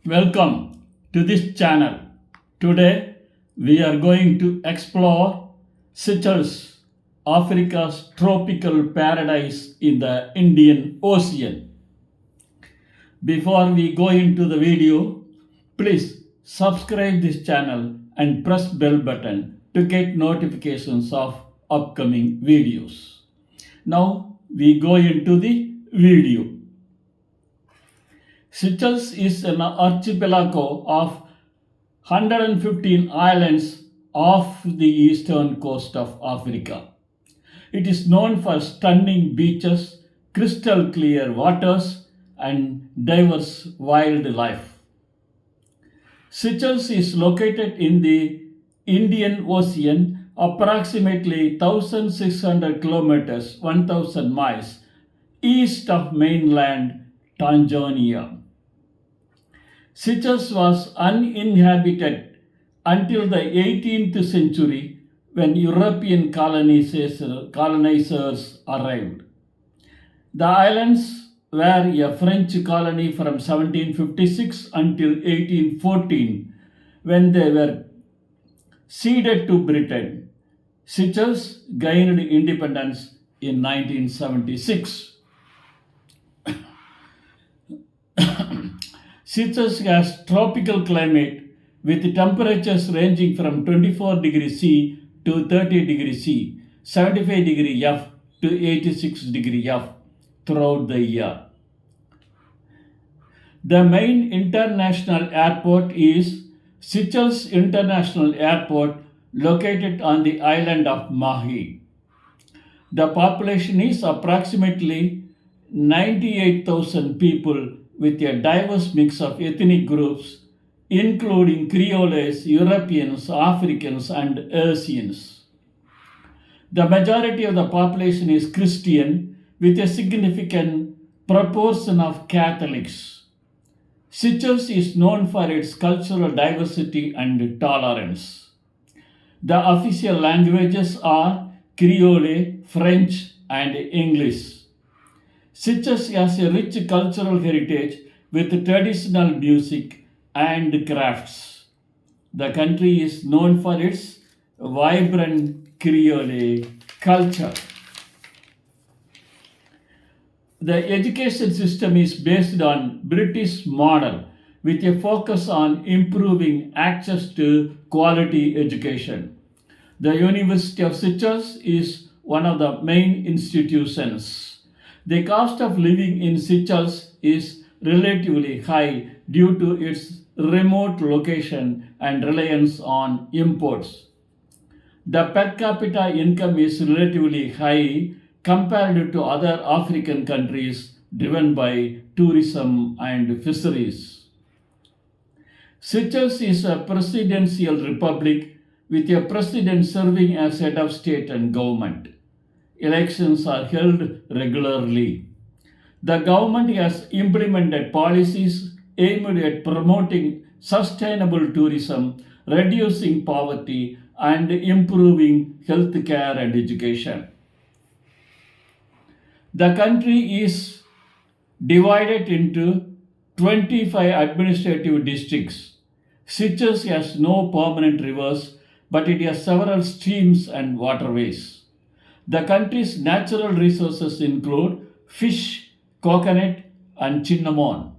Welcome to this channel. Today we are going to explore Seychelles, Africa's tropical paradise in the Indian Ocean. Before we go into the video, please subscribe this channel and press bell button to get notifications of upcoming videos. Now we go into the video. Seychelles is an archipelago of 115 islands off the eastern coast of Africa. It is known for stunning beaches, crystal clear waters, and diverse wildlife. Seychelles is located in the Indian Ocean, approximately 1,600 kilometers, 1,000 miles, east of mainland Tanzania. Seychelles was uninhabited until the 18th century when European colonizers arrived. The islands were a French colony from 1756 until 1814 when they were ceded to Britain. Seychelles gained independence in 1976. Seychelles has tropical climate with temperatures ranging from 24 degrees C to 30 degrees C, 75 degrees F to 86 degrees F throughout the year. The main international airport is Seychelles International Airport located on the island of Mahi. The population is approximately 98,000 people with a diverse mix of ethnic groups, including Creoles, Europeans, Africans, and Asians. The majority of the population is Christian, with a significant proportion of Catholics. Seychelles is known for its cultural diversity and tolerance. The official languages are Creole, French, and English. Seychelles has a rich cultural heritage with traditional music and crafts. The country is known for its vibrant Creole culture. The education system is based on British model with a focus on improving access to quality education. The University of Seychelles is one of the main institutions. The cost of living in Seychelles is relatively high due to its remote location and reliance on imports. The per capita income is relatively high compared to other African countries driven by tourism and fisheries. Seychelles is a presidential republic with a president serving as head of state and government. Elections are held regularly. The government has implemented policies aimed at promoting sustainable tourism, reducing poverty, and improving health care and education. The country is divided into 25 administrative districts. Seychelles has no permanent rivers, but it has several streams and waterways. The country's natural resources include fish, coconut, and cinnamon.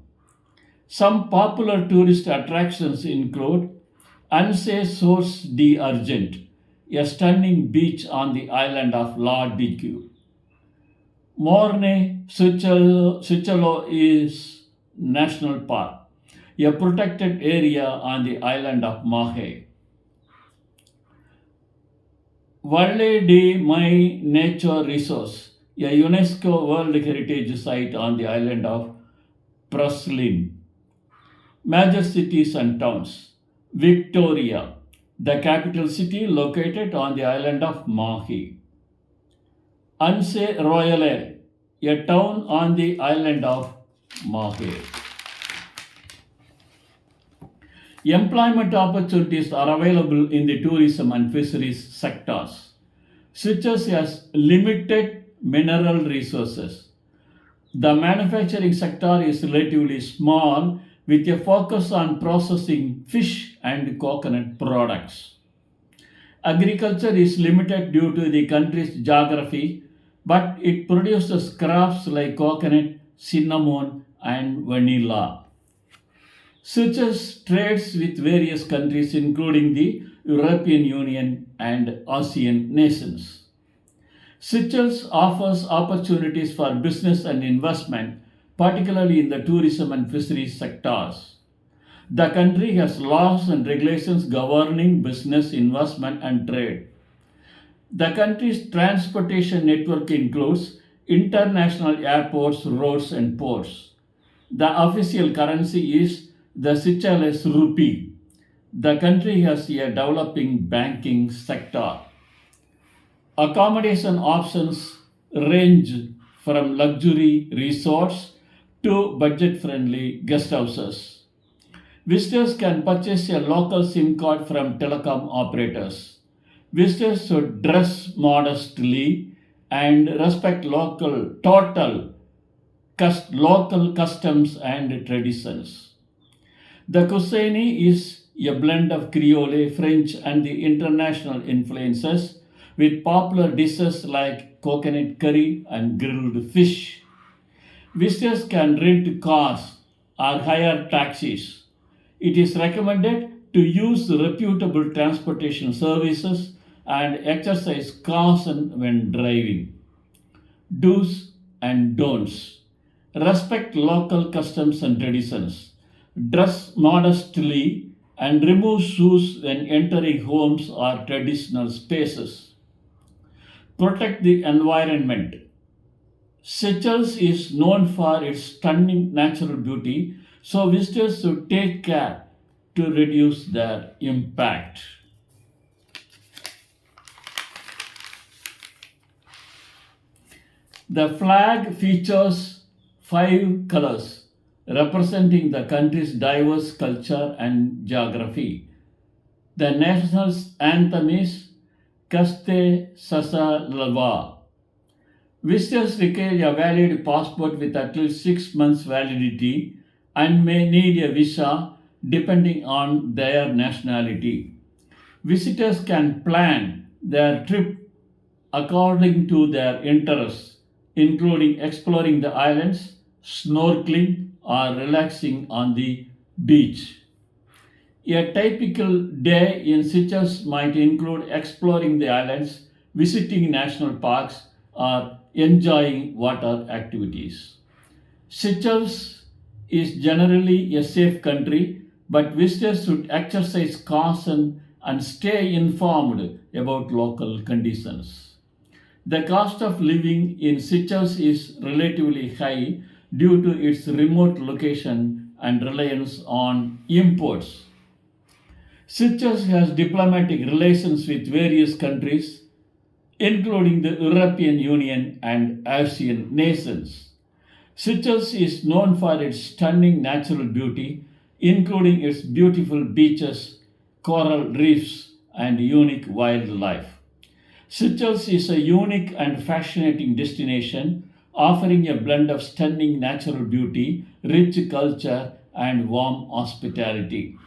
Some popular tourist attractions include Anse Source d'Argent, a stunning beach on the island of La Digue. Morne Seychelles is National Park, a protected area on the island of Mahe. Vallée de Mai Nature Resource, a UNESCO World Heritage Site on the island of Praslin. Major cities and towns. Victoria, the capital city located on the island of Mahi. Anse Royale, a town on the island of Mahe. Employment opportunities are available in the tourism and fisheries sectors. Seychelles has limited mineral resources. The manufacturing sector is relatively small with a focus on processing fish and coconut products. Agriculture is limited due to the country's geography, but it produces crops like coconut, cinnamon, and vanilla. Seychelles trades with various countries, including the European Union and ASEAN nations. Seychelles offers opportunities for business and investment, particularly in the tourism and fisheries sectors. The country has laws and regulations governing business, investment, and trade. The country's transportation network includes international airports, roads, and ports. The official currency is the Seychelles rupee. The country has a developing banking sector. Accommodation options range from luxury resorts to budget friendly guest houses. Visitors can purchase a local SIM card from telecom operators. Visitors should dress modestly and respect local customs and traditions. The cuisine is a blend of Creole, French, and the international influences, with popular dishes like coconut curry and grilled fish. Visitors can rent cars or hire taxis. It is recommended to use reputable transportation services and exercise caution when driving. Do's and don'ts. Respect local customs and traditions. Dress modestly and remove shoes when entering homes or traditional spaces. Protect the environment. Seychelles is known for its stunning natural beauty, so visitors should take care to reduce their impact. The flag features 5 colors representing the country's diverse culture and geography. The national anthem is Kaste Sasa Lalwa. Visitors require a valid passport with at least 6 months validity and may need a visa depending on their nationality. Visitors can plan their trip according to their interests, including exploring the islands, snorkeling, or relaxing on the beach. A typical day in Seychelles might include exploring the islands, visiting national parks, or enjoying water activities. Seychelles is generally a safe country, but visitors should exercise caution and stay informed about local conditions. The cost of living in Seychelles is relatively high due to its remote location and reliance on imports. Seychelles has diplomatic relations with various countries, including the European Union and ASEAN nations. Seychelles is known for its stunning natural beauty, including its beautiful beaches, coral reefs, and unique wildlife. Seychelles is a unique and fascinating destination, offering a blend of stunning natural beauty, rich culture, and warm hospitality.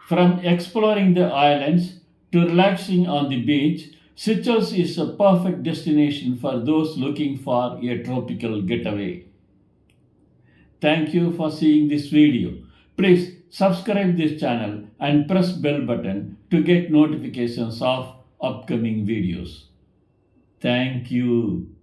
From exploring the islands to relaxing on the beach, Seychelles is a perfect destination for those looking for a tropical getaway. Thank you for seeing this video. Please subscribe this channel and press bell button to get notifications of upcoming videos. Thank you.